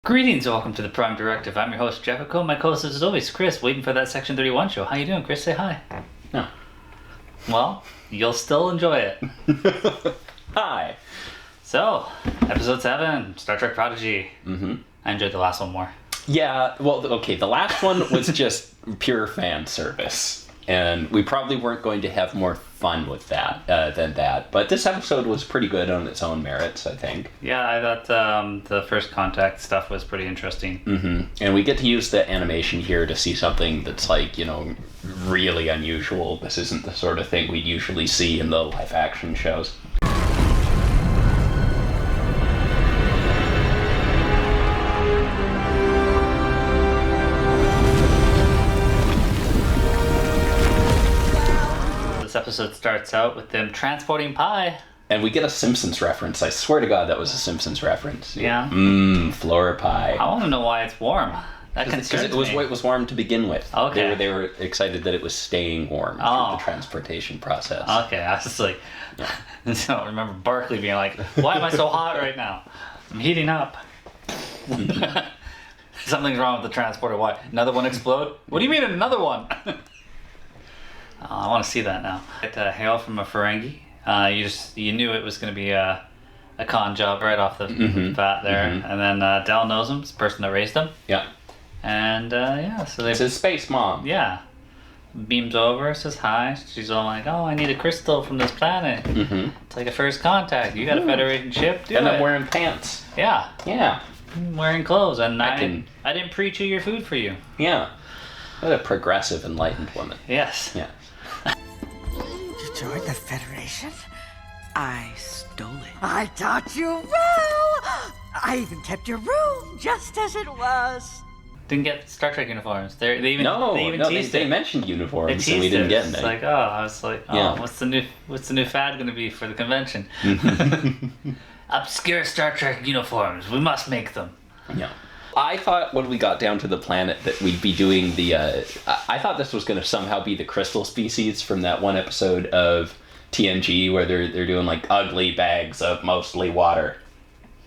Greetings and welcome to the Prime Directive. I'm your host, Jefficho. My co-host is always Chris, waiting for that Section 31 show. How you doing, Chris? Say hi. No. Well, you'll still enjoy it. Hi. So, Episode 7, Star Trek Prodigy. Mm-hmm. I enjoyed the last one more. Yeah, well, okay, the last one was just pure fan service. And we probably weren't going to have more fun with that than that. But this episode was pretty good on its own merits, I think. Yeah, I thought the first contact stuff was pretty interesting. Mm-hmm. And we get to use the animation here to see something that's like, you know, really unusual. This isn't the sort of thing we'd usually see in the live action shows. This episode starts out with them transporting pie. And we get a Simpsons reference. I swear to God that was a Simpsons reference. Yeah. Floor pie. I want to know why it's warm. That concerns it was me. it was warm to begin with. Okay. They were excited that it was staying warm through the transportation process. Okay, I was just like, I don't remember Barkley being like, why am I so hot right now? I'm heating up. Something's wrong with the transporter. Why? Another one explode? What do you mean another one? I want to see that now. Hail from a Ferengi. You knew it was going to be a con job right off the bat there. Mm-hmm. And then Del knows him. It's the person that raised him. Yeah. And so they. It's his space mom. Yeah. Beams over, says hi. She's all like, "Oh, I need a crystal from this planet. Mm-hmm. It's like a first contact. You got a Federation ship? Do and it." I'm wearing pants. Yeah. Yeah. I'm wearing clothes, and I didn't pre-chew your food for you. Yeah. What a progressive, enlightened woman. Yes. Yeah. You joined the Federation? I stole it. I taught you well! I even kept your room just as it was. Didn't get Star Trek uniforms. They even teased they it. mentioned uniforms They and we didn't get any. It's like, I was like, yeah. what's the new fad going to be for the convention? Obscure Star Trek uniforms. We must make them. Yeah. I thought when we got down to the planet that we'd be doing the... I thought this was going to somehow be the crystal species from that one episode of TNG where they're doing like ugly bags of mostly water.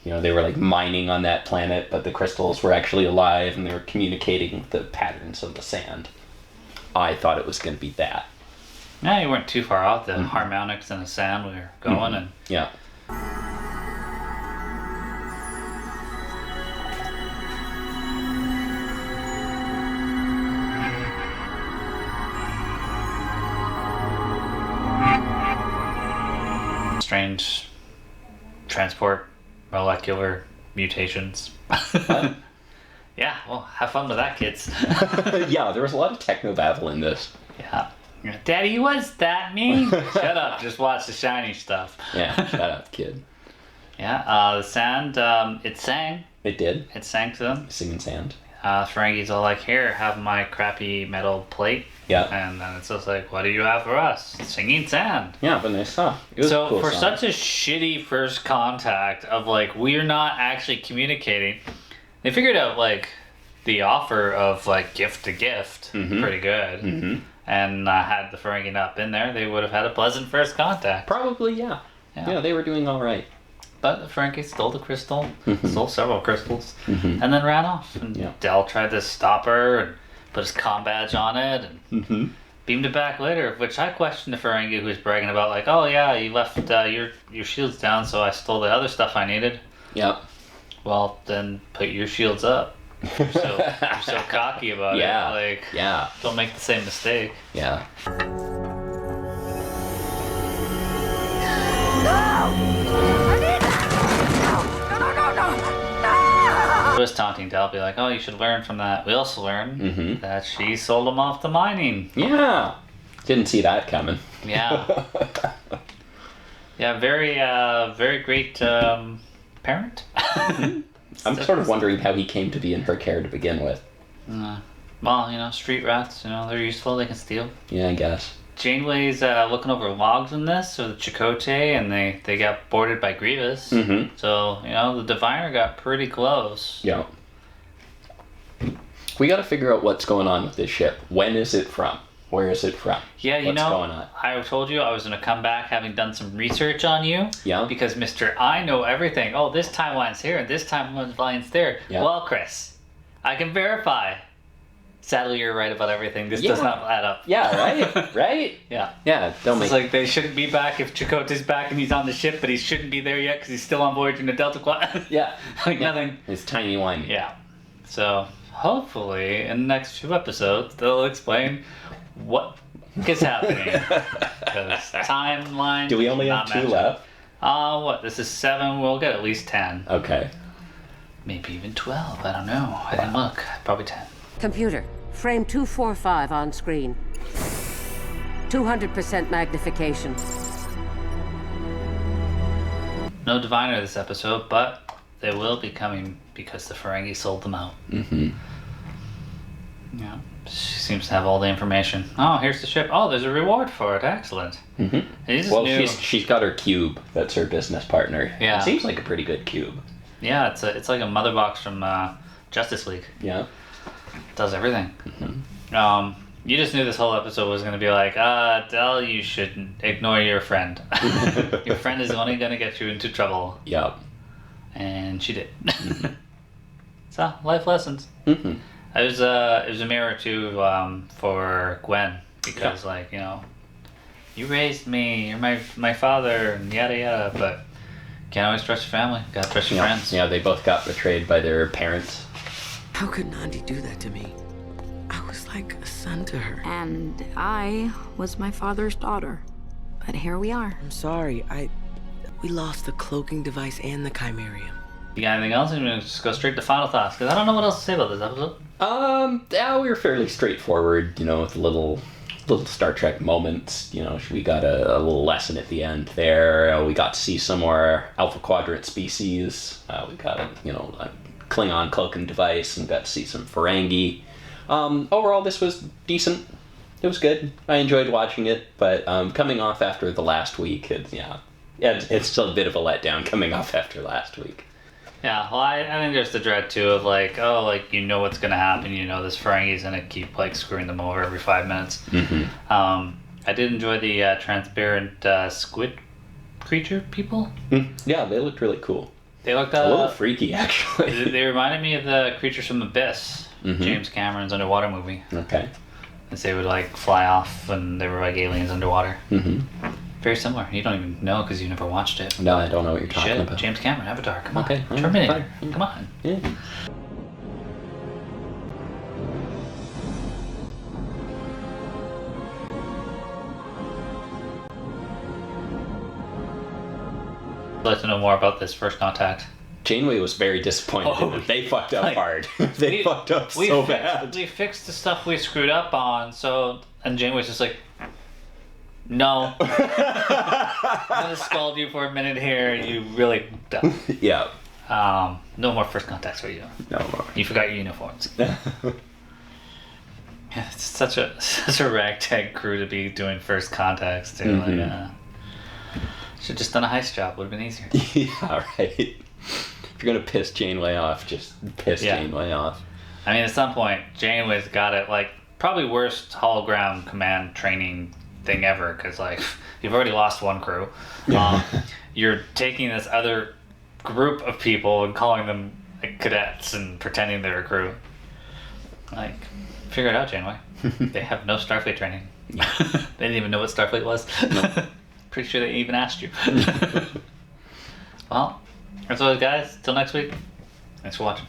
You know, they were like mining on that planet, but the crystals were actually alive and they were communicating the patterns of the sand. I thought it was going to be that. No, you weren't too far out. The harmonics and the sand we were going and... Yeah. Strange transport molecular mutations. Yeah, well, have fun with that, kids. Yeah, there was a lot of techno-babble in this. Yeah. Daddy, was that me? Shut up, just watch the shiny stuff. Yeah, shut up, kid. Yeah, the sand, it sang. It did. It sang to them. Singing sand. Ferengi's all like, here, have my crappy metal plate. Yeah. And then it's just like, what do you have for us? Singing sand. Yeah, but nice stuff. It was so a cool for song. such a shitty first contact of like, we're not actually communicating, they figured out like the offer of like gift to gift pretty good. Mm-hmm. And had the Ferengi not been there, they would have had a pleasant first contact. Probably, yeah. Yeah, they were doing all right. But the Ferengi stole the crystal, stole several crystals, and then ran off. And Del tried to stop her and put his comm badge on it and beamed it back later, which I questioned the Ferengi who was bragging about, like, oh yeah, you left your shields down, so I stole the other stuff I needed. Yep. Well, then put your shields up. You're so cocky about it. Like, don't make the same mistake. Yeah. I was taunting Del, be like, oh, you should learn from that. We also learned that she sold him off to mining. Yeah. Didn't see that coming. Yeah. Yeah, very great parent. I'm sort of wondering how he came to be in her care to begin with. Well, street rats, they're useful, they can steal. Yeah, I guess. Janeway's looking over logs in this, or the Chakotay, and they got boarded by Grievous. So, the Diviner got pretty close. Yeah. We gotta figure out what's going on with this ship. When is it from? Where is it from? Yeah, you What's know, going on? I told you I was going to come back having done some research on you. Yeah. Because Mr. I know everything. Oh, this timeline's here and this timeline's there. Yeah. Well, Chris, I can verify. Sadly, you're right about everything. This does not add up. Yeah, right? Right? Yeah. Yeah, It's like they shouldn't be back if Chakotay's back and he's on the ship, but he shouldn't be there yet because he's still on voyage in the Delta Quad. Yeah. Nothing. It's tiny one. Yeah. So, hopefully, in the next 2 episodes, they'll explain what is happening. Because timeline. Do we only have 2 left? What? This is 7. We'll get at least 10. Okay. Maybe even 12. I don't know. I didn't look. Probably 10. Computer, frame 245 on screen. 200% magnification. No diviner this episode, but they will be coming because the Ferengi sold them out. Mm-hmm. Yeah. She seems to have all the information. Oh, here's the ship. Oh, there's a reward for it. Excellent. Mm-hmm. Well, she's got her cube. That's her business partner. Yeah. It seems like a pretty good cube. Yeah, it's like a mother box from Justice League. Yeah. It does everything. Mm-hmm. You just knew this whole episode was going to be like, Del, you should ignore your friend. Your friend is only going to get you into trouble. Yep. And she did. Mm-hmm. So, life lessons. Mm-hmm. It was a mirror too for Gwyn because you raised me, you're my father, and yada yada. But can't always trust your family. Gotta trust your friends. Yeah, they both got betrayed by their parents. How could Nandi do that to me? I was like a son to her. And I was my father's daughter. But here we are. I'm sorry. We lost the cloaking device and the Chimerium. You got anything else? I'm gonna just go straight to final thoughts because I don't know what else to say about this episode. Yeah, we were fairly straightforward, with little Star Trek moments. We got a little lesson at the end there. We got to see some more Alpha Quadrant species. We got a Klingon cloaking device and got to see some Ferengi. Overall, this was decent. It was good. I enjoyed watching it, but coming off after the last week, it's still a bit of a letdown coming off after last week. Yeah, well, I think there's the dread too of what's gonna happen. This Ferengi's gonna keep screwing them over every 5 minutes. Mm-hmm. I did enjoy the transparent squid creature people. Yeah, they looked really cool. They looked a little freaky, actually. They reminded me of the creatures from Abyss, James Cameron's underwater movie. Okay. As they would fly off and they were aliens underwater. Mm-hmm. Very similar. You don't even know because you never watched it. No, I don't know what you're talking about. James Cameron, Avatar. Come on. Okay. Terminator. Come on. Yeah. I'd like to know more about this first contact. Janeway was very disappointed in it. They fucked up hard. They fucked up so bad. We fixed the stuff we screwed up on, and Janeway's just like, no. I'm gonna scald you for a minute here. You really don't. Yeah. No more first contacts for you. No more. You forgot your uniforms. Yeah, it's such a ragtag crew to be doing first contacts too. Mm-hmm. Should just done a heist job. Would have been easier. Yeah, right. If you're gonna piss Janeway off, just piss Janeway off. I mean, at some point, Janeway's got it probably worst hologram command training thing ever because you've already lost one crew. You're taking this other group of people and calling them cadets and pretending they're a crew. Figure it out, Janeway. They have no Starfleet training. They didn't even know what Starfleet was. No. Pretty sure they even asked you. Well, as always, guys, till next week, thanks for watching.